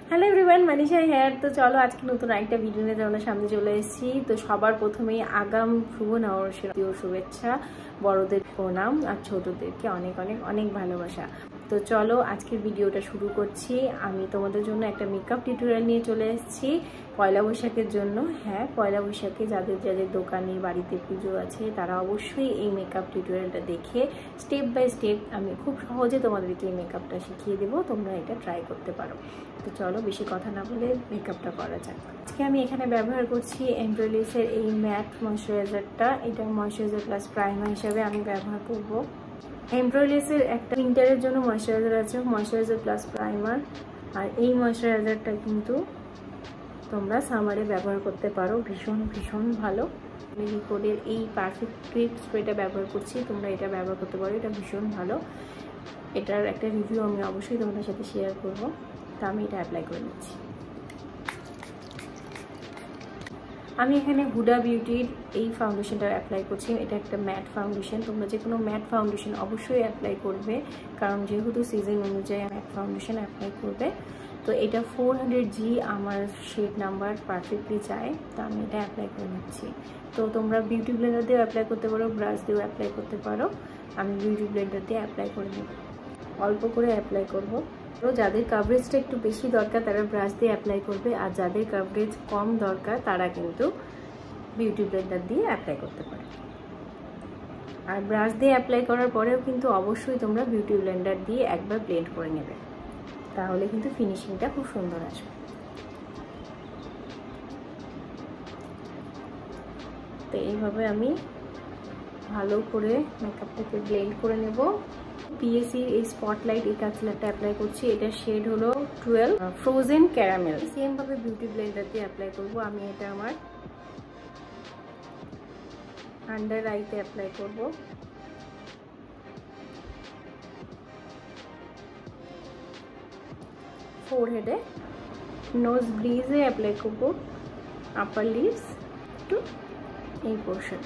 Hello everyone, Manisha hair. তো চলো আজকে নতুন একটা ভিডিও নিয়ে তোমাদের সামনে চলে এসেছি। তো সবার প্রথমেই আগাম শুভ নববর্ষের শুভেচ্ছা, বড়দের প্রণাম আর ছোটদেরকে অনেক অনেক অনেক ভালোবাসা। তো চলো আজকের ভিডিওটা শুরু করছি। আমি তোমাদের জন্য একটা মেকআপ টিউটোরিয়াল নিয়ে চলে এসেছি পয়লা বৈশাখের জন্য। হ্যাঁ, পয়লা বৈশাখে যাদের যাদের দোকানে বাড়িতে পুজো আছে তারা অবশ্যই এই মেকআপ টিউটোরিয়ালটা দেখে স্টেপ বাই স্টেপ আমি খুব সহজে তোমাদেরকে এই মেকআপটা শিখিয়ে দেবো। তোমরা এটা ট্রাই করতে পারো। তো চলো বেশি কথা না বলে মেকআপটা করা যাক। আজকে আমি এখানে ব্যবহার করছি এমব্রয়ডারিসের এই ম্যাট ময়শ্চারাইজারটা। এটা ময়শ্চারাইজার প্লাস প্রাইমার হিসাবে আমি ব্যবহার করব। এমব্রয়ডারিসের একটা উইন্টারের জন্য ময়শ্চারাইজার আছে, ময়শ্চারাইজার প্লাস প্রাইমার। আর এই ময়শ্চারাইজারটা কিন্তু তোমরা সামারে ব্যবহার করতে পারো, ভীষণ ভীষণ ভালো। আমি রিকোডের এই পারফেক্ট গ্রিপ স্প্রেটা ব্যবহার করছি, তোমরা এটা ব্যবহার করতে পারো, এটা ভীষণ ভালো। এটার একটা রিভিউ আমি অবশ্যই তোমাদের সাথে শেয়ার করব। তা আমি এটা অ্যাপ্লাই করে নিচ্ছি। আমি এখানে হুডা বিউটির এই ফাউন্ডেশনটা অ্যাপ্লাই করছি। এটা একটা ম্যাট ফাউন্ডেশন, তোমরা যে কোনো ম্যাট ফাউন্ডেশন অবশ্যই অ্যাপ্লাই করবে, কারণ যেহেতু সিজন অনুযায়ী ম্যাট ফাউন্ডেশন অ্যাপ্লাই করবে। তো এটা 400G আমার শেড নাম্বার পারফেক্টলি চাই, তো আমি এটা অ্যাপ্লাই করে নিচ্ছি। তো তোমরা বিউটি ব্লেন্ডার দিয়েও অ্যাপ্লাই করতে পারো, ব্রাশ দিয়েও অ্যাপ্লাই করতে পারো। আমি বিউটি ব্লেন্ডার দিয়ে অ্যাপ্লাই করে নেব, অল্প করে অ্যাপ্লাই করব। তো যাদের কাভারেজটা একটু বেশি দরকার তারা ব্রাশ দিয়ে অ্যাপ্লাই করবে, আর যাদের কাভারেজ কম দরকার তারা কিন্তু বিউটি ব্লেন্ডার দিয়ে অ্যাপ্লাই করতে পারে। আর ব্রাশ দিয়ে অ্যাপ্লাই করার পরেও কিন্তু অবশ্যই তোমরা বিউটি ব্লেন্ডার দিয়ে একবার ব্লেন্ড করে নেবে, তাহলে কিন্তু ফিনিশিংটা খুব সুন্দর আসবে। তো এইভাবে আমি ভালো করে মেকআপটাকে ব্লেন্ড করে নেব। পিএসি এই স্পটলাইট এই কনসিলারটা অ্যাপ্লাই করছি, এটার শেড হলো 12 ফ্রোজেন ক্যারামেল। সেম ভাবে বিউটি ব্লেন্ডার দিয়ে অ্যাপ্লাই করব। আমি এটা আমার আন্ডার আইতে অ্যাপ্লাই করব। ফোরহেডে, নোজ ব্রিজে অ্যাপ্লাই করব, আপার লিপস টু এই পোর্শন,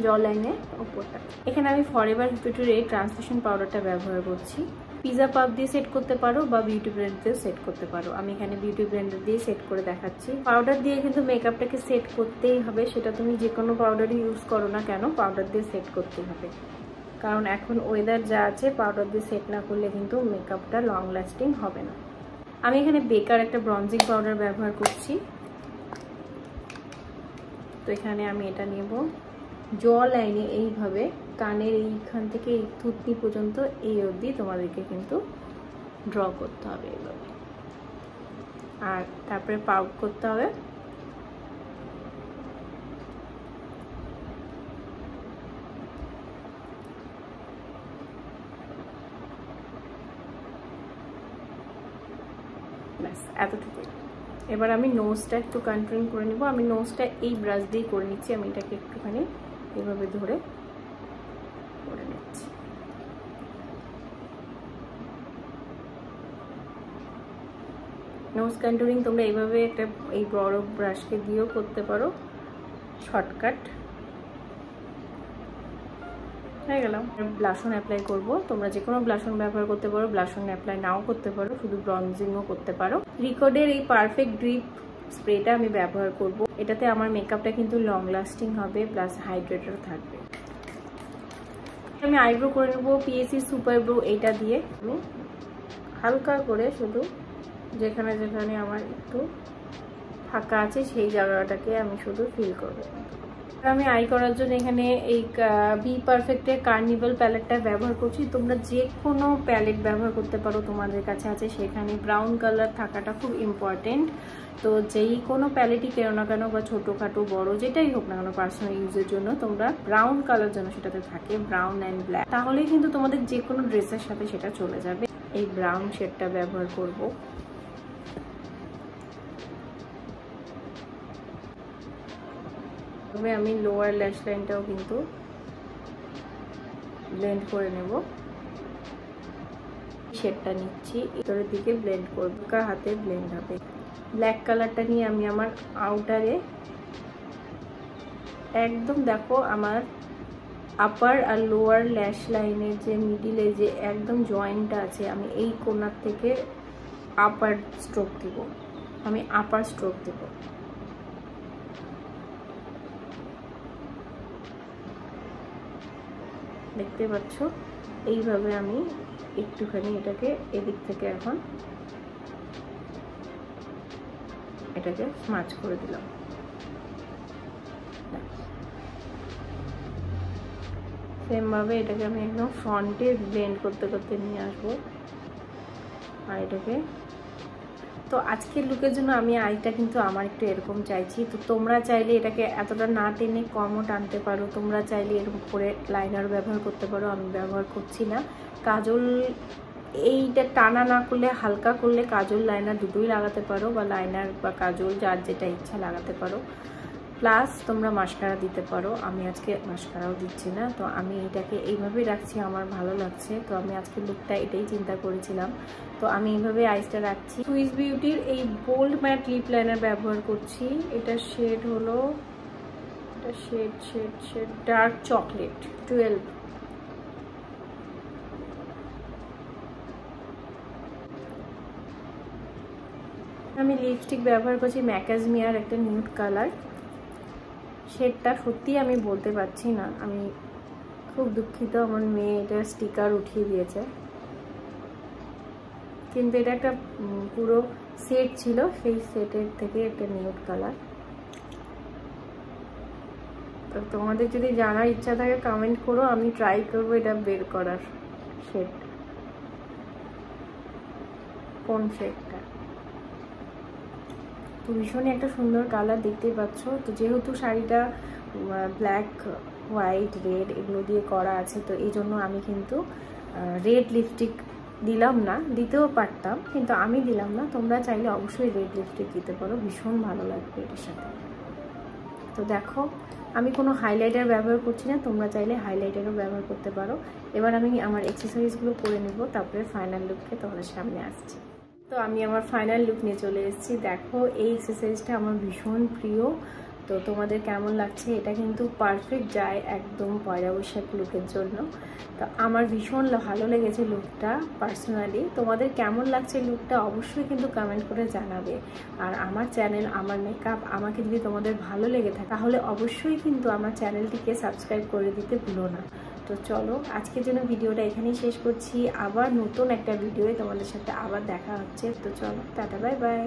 জ লাইনের ওপরটা। এখানে আমি ফরএভার ফিউচার এই ট্রান্সলেশন পাউডারটা ব্যবহার করছি। পিজা পাফ দিয়ে সেট করতে পারো বা বিউটি ব্লেন্ডার দিয়ে সেট করতে পারো। আমি এখানে বিউটি ব্লেন্ডার দিয়ে সেট করে দেখাচ্ছি। পাউডার দিয়ে কিন্তু মেকআপটাকে সেট করতেই হবে, সেটা তুমি যে কোনো পাউডারই ইউজ করো না কেন, পাউডার দিয়ে সেট করতেই হবে। কারণ এখন ওয়েদার যা আছে, পাউডার দিয়ে সেট না করলে কিন্তু মেকআপটা লং লাস্টিং হবে না। আমি এখানে বেকার একটা ব্রঞ্জিং পাউডার ব্যবহার করছি। তো এখানে আমি এটা নেব, জ লাইনে এইভাবে কানের এইখান থেকে এই থুতনি পর্যন্ত এই অবধি তোমাদেরকে কিন্তু ড্র করতে হবে এইভাবে, আর তারপরে পাউট করতে হবে। ব্যাস এতটুকুই। এবার আমি নোজটা একটু কন্ট্রোল করে নেব। আমি নোজটা এই ব্রাশ দিয়ে করে নিচ্ছি। আমি এটাকে একটুখানি এইভাবে ধরে করে নিচ্ছি। নোজ কন্ট্রোলিং তোমরা এইভাবে একটা এই বড় ব্রাশকে দিয়েও করতে পারো, শর্টকাট হয়ে গেল। ব্লাশন অ্যাপ্লাই করব। তোমরা যে কোনো ব্লাশন ব্যবহার করতে পারো, ব্লাশন অ্যাপ্লাই নাও করতে পারো, শুধু ব্রঞ্জিংও করতে পারো। রিকোডের এই পারফেক্ট গ্রিপ স্প্রেটা আমি ব্যবহার করব। এটাতে আমার মেকআপটা কিন্তু লং লাস্টিং হবে, প্লাস হাইড্রেটেড থাকবে। আমি আইব্রো করে নেব পিএসি সুপার ব্রো এটা দিয়ে। আমি হালকা করে শুধু যেখানে যেখানে আমার একটু ফাঁকা আছে সেই জায়গাটাকে আমি শুধু ফিল করব। আমি আই করার জন্য এখানে এই বি পারফেক্টের কার্নিভাল প্যালেটটা ব্যবহার করছি। তোমরা যে কোনো প্যালেট ব্যবহার করতে পারো তোমাদের কাছে আছে, সেখানে ব্রাউন কালার থাকাটা খুব ইম্পর্টেন্ট। তো যেই কোনো প্যালেটই কেনো না কেন, বা ছোটোখাটো বড় যেটাই হোক না কেন পার্সোনাল ইউজের জন্য, তোমরা ব্রাউন কালার যেন সেটাতে থাকে, ব্রাউন অ্যান্ড ব্ল্যাক, তাহলেই কিন্তু তোমাদের যে কোনো ড্রেসের সাথে সেটা চলে যাবে। এই ব্রাউন শেডটা ব্যবহার করব। তবে আমি লোয়ার ল্যাশ লাইনটাও কিন্তু ব্লেন্ড করে নেব। শেডটা নিচ্ছি, ভিতরের দিকে ব্লেন্ড করব, হাতে ব্লেন্ড হবে। ব্ল্যাক কালারটা নিয়ে আমি আমার আউটারে একদম দেখো আমার আপার আর লোয়ার ল্যাশ লাইনের যে মিডিলে যে একদম জয়েন্টটা আছে, আমি এই কোণার থেকে আপার স্ট্রোক দিব, আমি আপার স্ট্রোক দেব। দেখতে পাচ্ছ এইভাবে আমি একটুখানি এটাকে এদিক থেকে এখন এটাকে স্মাচ করে দিলাম। সেম ভাবে এটাকে আমি একদম ফ্রন্টে ব্লেন্ড করতে করতে নিয়ে আসবো। আর এটাকে তো আজকের লুকের জন্য আমি আইটা কিন্তু আমার একটু এরকম চাইছি। তো তোমরা চাইলে এটাকে এতটা না টেনে কমও টানতে পারো, তোমরা চাইলে এরকম করে লাইনার ব্যবহার করতে পারো। আমি ব্যবহার করছি না। কাজল এইটা টানা না করলে হালকা করলে কাজল লাইনার দুটোই লাগাতে পারো, বা লাইনার বা কাজল যার যেটা ইচ্ছা লাগাতে পারো। প্লাস তোমরা মাস্কারা দিতে পারো। আমি আজকে মাস্কারাও দিচ্ছি না। তো আমি এটাকে এইভাবেই রাখছি, আমার ভালো লাগছে। তো আমি আজকে লুকটা এটাই চিন্তা করেছিলাম। তো আমি এইভাবে আইসটা রাখছি। সুইস বিউটির এই বোল্ড ম্যাট লিপ লাইনার ব্যবহার করছি। এটা শেড হলো, এটা শেড ডার্ক চকলেট 12। আমি লিপস্টিক ব্যবহার করছি ম্যাকাজমিয়ার একটা নিউড কালার। শেডটা সত্যি আমি বলতে পারছি না, আমি খুব দুঃখিত। আমার মেয়ে এটা স্টিকার উঠিয়ে দিয়েছে, কিন্তু এটা একটা পুরো সেট ছিল, সেই সেটের থেকে একটা নিউড কালার। তো তোমাদের যদি জানার ইচ্ছা থাকে কমেন্ট করো, আমি ট্রাই করবো এটা বের করার শেড কোন শেডটা। তো ভীষণই একটা সুন্দর কালার, দেখতেই পাচ্ছ। তো যেহেতু শাড়িটা ব্ল্যাক হোয়াইট রেড এগুলো দিয়ে করা আছে, তো এই জন্য আমি কিন্তু রেড লিপস্টিক দিলাম না, দিতেও পারতাম কিন্তু আমি দিলাম না। তোমরা চাইলে অবশ্যই রেড লিপস্টিক দিতে পারো, ভীষণ ভালো লাগবে এটার সাথে। তো দেখো আমি কোনো হাইলাইটার ব্যবহার করছি না, তোমরা চাইলে হাইলাইটারও ব্যবহার করতে পারো। এবার আমি আমার এক্সারসাইজগুলো করে নেব, তারপরে ফাইনাল লুককে তোমাদের সামনে আসছি। তো আমি আমার ফাইনাল লুক নিয়ে চলে এসেছি। দেখো এই এক্সারসাইজটা আমার ভীষণ প্রিয়। তো তোমাদের কেমন লাগছে? এটা কিন্তু পারফেক্ট যায় একদম পয়লা বৈশাখ লুকের জন্য। তো আমার ভীষণ ভালো লেগেছে লুকটা পার্সোনালি। তোমাদের কেমন লাগছে লুকটা অবশ্যই কিন্তু কমেন্ট করে জানাবে। আর আমার চ্যানেল আমার মেকআপ আমাকে যদি তোমাদের ভালো লেগে থাকে তাহলে অবশ্যই কিন্তু আমার চ্যানেলটিকে সাবস্ক্রাইব করে দিতে ভুলো না। তো চলো আজকের জন্য ভিডিওটা এখানেই শেষ করছি। আবার নতুন একটা ভিডিওয়ে তোমাদের সাথে আবার দেখা হচ্ছে। তো চলো টাটা, বাই বাই।